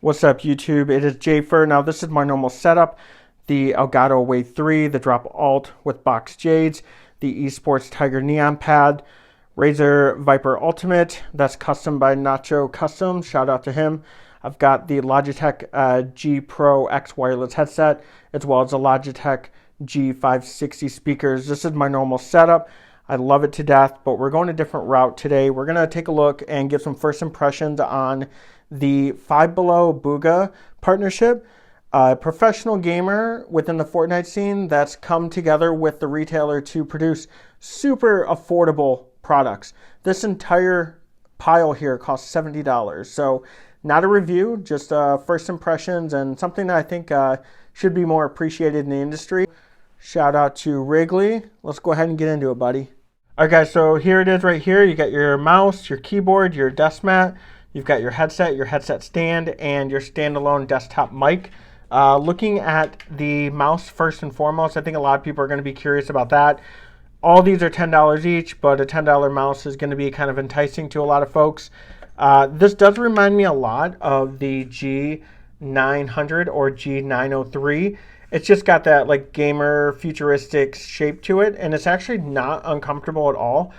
What's up, YouTube? It is Jafer. Now, this is my normal setup. The Elgato Wave 3, the Drop Alt with box jades, the Esports Tiger Neon Pad, Razer Viper Ultimate, that's custom by Nacho Custom, shout out to him. I've got the Logitech G Pro X wireless headset, as well as the Logitech G560 speakers. This is my normal setup. I love it to death, but we're going a different route today. We're going to take a look and give some first impressions on the Five Below Bugha partnership. A professional gamer within the Fortnite scene that's come together with the retailer to produce super affordable products. This entire pile here costs $70. So not a review, just first impressions and something that I think should be more appreciated in the industry. Shout out to Wrigley. Let's go ahead and get into it, buddy. All right, guys, so here it is right here. You got your mouse, your keyboard, your desk mat. You've got your headset stand, and your standalone desktop mic. Looking at the mouse first and foremost, I think a lot of people are going to be curious about that. All these are $10 each, but a $10 mouse is going to be kind of enticing to a lot of folks. This does remind me a lot of the G900 or G903. It's just got that like gamer futuristic shape to it, and it's actually not uncomfortable at all.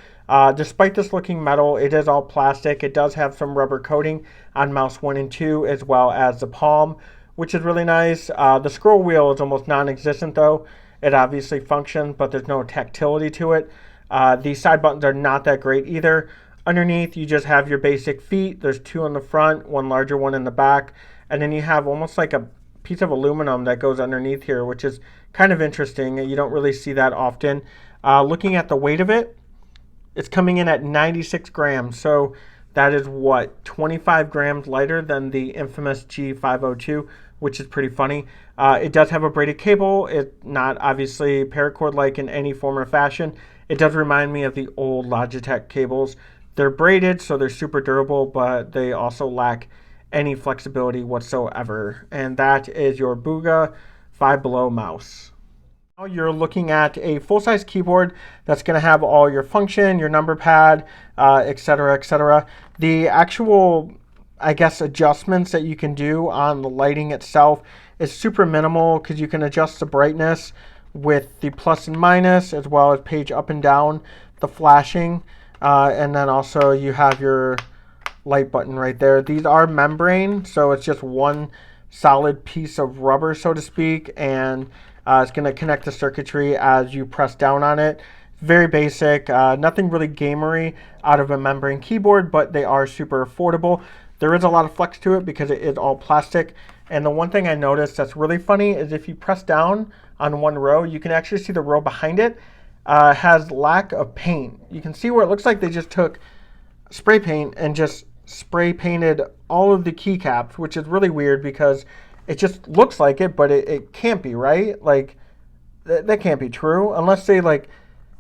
Despite this looking metal, it is all plastic. It does have some rubber coating on mouse 1 and 2, as well as the palm, which is really nice. The scroll wheel is almost non-existent though. It obviously functions, but there's no tactility to it. The side buttons are not that great either. Underneath, you just have your basic feet. There's 2 on the front, 1 larger one in the back, and then you have almost like a piece of aluminum that goes underneath here, which is kind of interesting. You don't really see that often. Looking at the weight of it, it's coming in at 96 grams, so that is what, 25 grams lighter than the infamous G502, which is pretty funny. It does have a braided cable. It's not obviously paracord-like in any form or fashion. It does remind me of the old Logitech cables. They're braided, so they're super durable, but they also lack any flexibility whatsoever. And that is your Bugha Five Below mouse. Now you're looking at a full-size keyboard that's going to have all your function, your number pad, etc., etc. The actual, I guess, adjustments that you can do on the lighting itself is super minimal because you can adjust the brightness with the plus and minus, as well as page up and down, the flashing, and then also you have your light button right there. These are membrane, so it's just one solid piece of rubber, so to speak, and it's going to connect the circuitry as you press down on it. Very basic, nothing really gamery out of a membrane keyboard, but they are super affordable. There is a lot of flex to it because it is all plastic. And the one thing I noticed that's really funny is if you press down on one row, you can actually see the row behind it has lack of paint. You can see where it looks like they just took spray paint and just spray painted all of the keycaps, which is really weird because it just looks like it, but it can't be, right? Like, that can't be true unless they like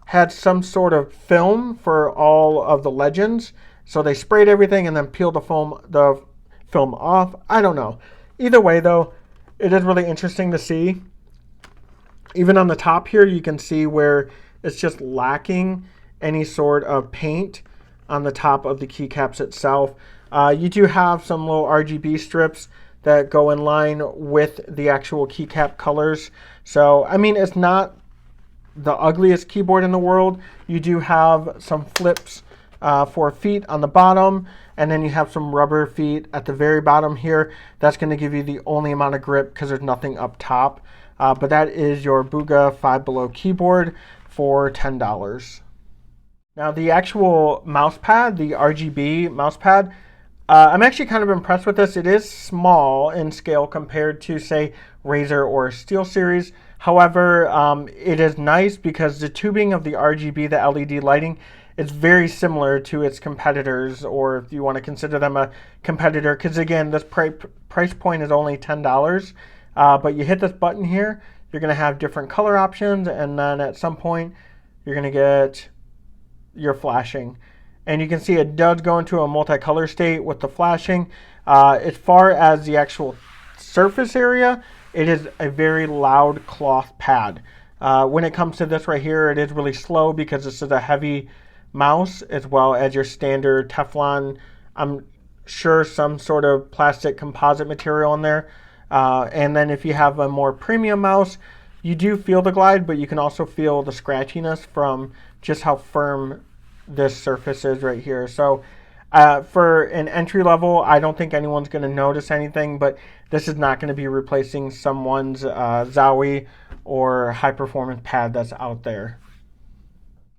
had some sort of film for all of the legends. So they sprayed everything and then peeled the film off. I don't know. Either way, though, it is really interesting to see. Even on the top here, you can see where it's just lacking any sort of paint on the top of the keycaps itself. You do have some little RGB strips that go in line with the actual keycap colors. So, I mean, it's not the ugliest keyboard in the world. You do have some flips for feet on the bottom, and then you have some rubber feet at the very bottom here. That's going to give you the only amount of grip because there's nothing up top. But that is your Bugha Five Below keyboard for $10. Now the actual mouse pad, the RGB mouse pad, I'm actually kind of impressed with this. It is small in scale compared to, say, Razer or SteelSeries. However, it is nice because the tubing of the RGB, the LED lighting, is very similar to its competitors, or if you want to consider them a competitor, because again, this price point is only $10. But you hit this button here, you're going to have different color options, and then at some point, you're going to get your flashing. And you can see it does go into a multicolor state with the flashing. As far as the actual surface area, it is a very loud cloth pad. When it comes to this right here, it is really slow because this is a heavy mouse, as well as your standard Teflon. I'm sure some sort of plastic composite material in there. And then if you have a more premium mouse, you do feel the glide, but you can also feel the scratchiness from just how firm this surface is right here. So for an entry level, I don't think anyone's going to notice anything, but this is not going to be replacing someone's Zowie or high performance pad that's out there.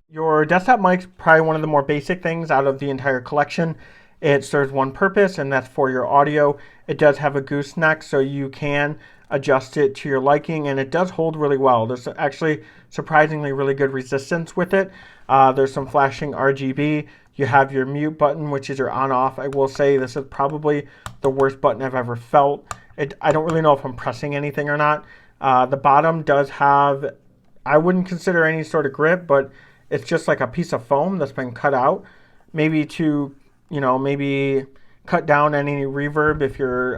Your desktop mic's probably one of the more basic things out of the entire collection. It serves one purpose, and that's for your audio. It does have a gooseneck, so you can adjust it to your liking, and it does hold really well. There's actually surprisingly really good resistance with it. There's some flashing RGB. You have your mute button, which is your on-off. I will say this is probably the worst button I've ever felt. I don't really know if I'm pressing anything or not. The bottom does have, I wouldn't consider any sort of grip, but it's just like a piece of foam that's been cut out, maybe to, maybe cut down any reverb if you're,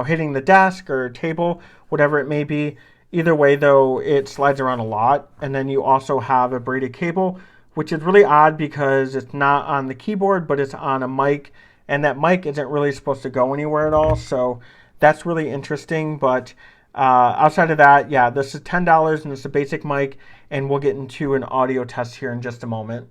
hitting the desk or table, whatever it may be. Either way, though, it slides around a lot. And then you also have a braided cable, which is really odd because it's not on the keyboard, but it's on a mic. And that mic isn't really supposed to go anywhere at all. So that's really interesting. But outside of that, yeah, this is $10 and it's a basic mic. And we'll get into an audio test here in just a moment.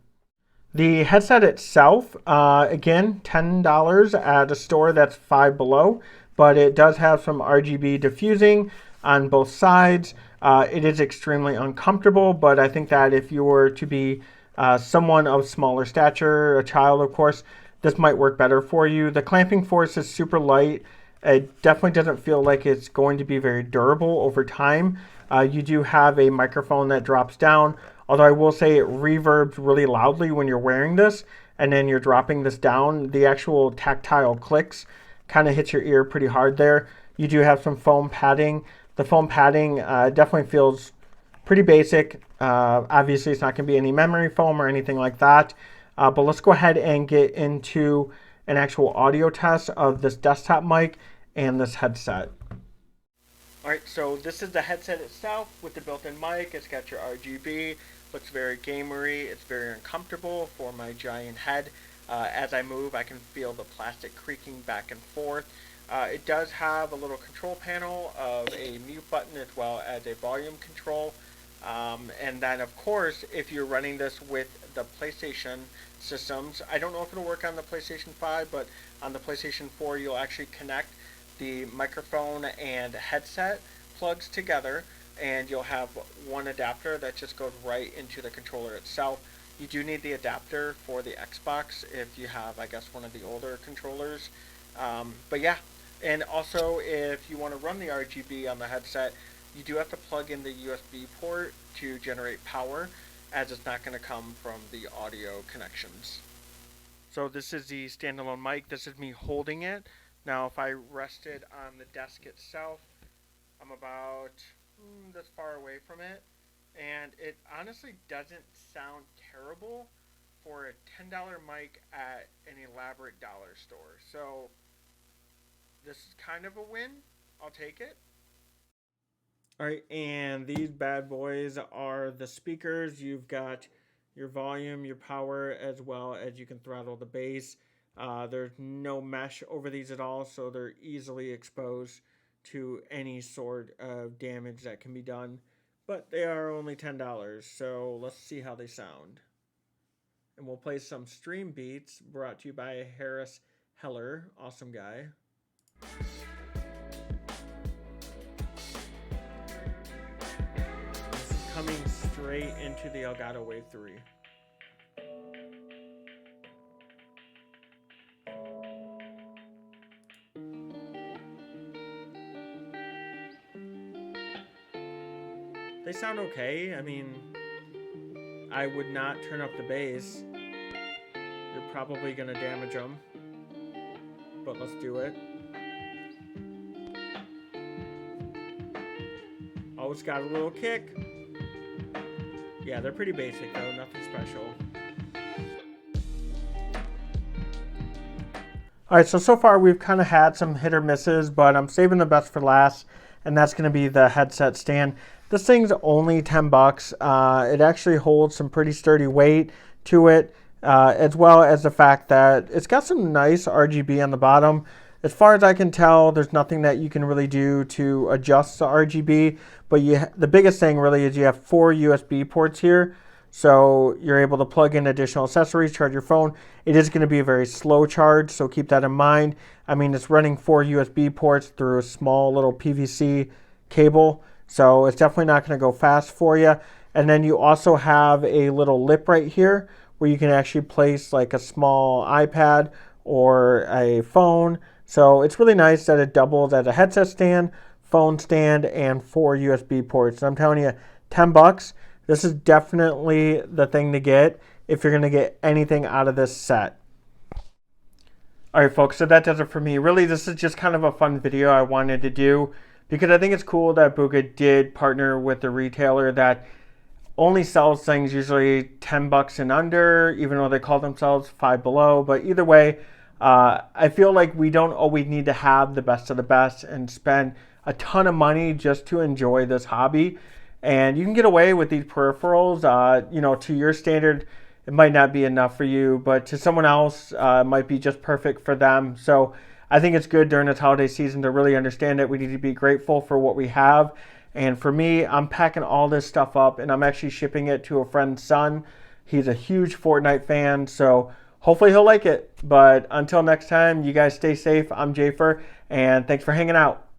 The headset itself, again, $10 at a store that's Five Below, but it does have some RGB diffusing on both sides. It is extremely uncomfortable, but I think that if you were to be someone of smaller stature, a child, of course, this might work better for you. The clamping force is super light. It definitely doesn't feel like it's going to be very durable over time. You do have a microphone that drops down, although I will say it reverbs really loudly when you're wearing this, and then you're dropping this down. The actual tactile clicks kind of hits your ear pretty hard there. You do have some foam padding. The foam padding definitely feels pretty basic. Obviously, it's not going to be any memory foam or anything like that. But let's go ahead and get into an actual audio test of this desktop mic and this headset. Alright, so this is the headset itself with the built-in mic. It's got your RGB, looks very gamery, it's very uncomfortable for my giant head. As I move, I can feel the plastic creaking back and forth. It does have a little control panel of a mute button as well as a volume control. And then, of course, if you're running this with the PlayStation systems, I don't know if it'll work on the PlayStation 5, but on the PlayStation 4, you'll actually connect the microphone and headset plugs together, and you'll have one adapter that just goes right into the controller itself. You do need the adapter for the Xbox if you have, I guess, one of the older controllers. But yeah, and also if you want to run the RGB on the headset, you do have to plug in the USB port to generate power, as it's not going to come from the audio connections. So this is the standalone mic. This is me holding it. Now if I rest it on the desk itself, I'm about this far away from it, and it honestly doesn't sound terrible for a $10 mic at an elaborate dollar store. So this is kind of a win. I'll take it. Alright, and these bad boys are the speakers. You've got your volume, your power, as well as you can throttle the bass. There's no mesh over these at all, so they're easily exposed to any sort of damage that can be done. But they are only $10, so let's see how they sound. And we'll play some stream beats brought to you by Harris Heller. Awesome guy. This is coming straight into the Elgato Wave 3. They sound okay. I mean, I would not turn up the bass. You're probably going to damage them. But let's do it. Oh, it's got a little kick. Yeah, they're pretty basic though, nothing special. Alright, so far we've kind of had some hit or misses, but I'm saving the best for last, and that's going to be the headset stand. This thing's only $10. It actually holds some pretty sturdy weight to it. as well as the fact that it's got some nice RGB on the bottom. As far as I can tell, there's nothing that you can really do to adjust the RGB, but the biggest thing really is you have 4 USB ports here, so you're able to plug in additional accessories, charge your phone. It is going to be a very slow charge, so keep that in mind. I mean, it's running 4 USB ports through a small little PVC cable, so it's definitely not going to go fast for you. And then you also have a little lip right here where you can actually place like a small iPad or a phone. So it's really nice that it doubles as a headset stand, phone stand, and 4 USB ports. And I'm telling you, $10, this is definitely the thing to get if you're going to get anything out of this set. All right, folks, so that does it for me. Really, this is just kind of a fun video I wanted to do because I think it's cool that Bugha did partner with a retailer that only sells things usually $10 and under, even though they call themselves Five Below. But either way, I feel like we don't always need to have the best of the best and spend a ton of money just to enjoy this hobby. And you can get away with these peripherals. To your standard, it might not be enough for you, but to someone else, it might be just perfect for them. So I think it's good during this holiday season to really understand that we need to be grateful for what we have. And for me, I'm packing all this stuff up and I'm actually shipping it to a friend's son. He's a huge Fortnite fan, so hopefully he'll like it. But until next time, you guys stay safe. I'm Jafer, and thanks for hanging out.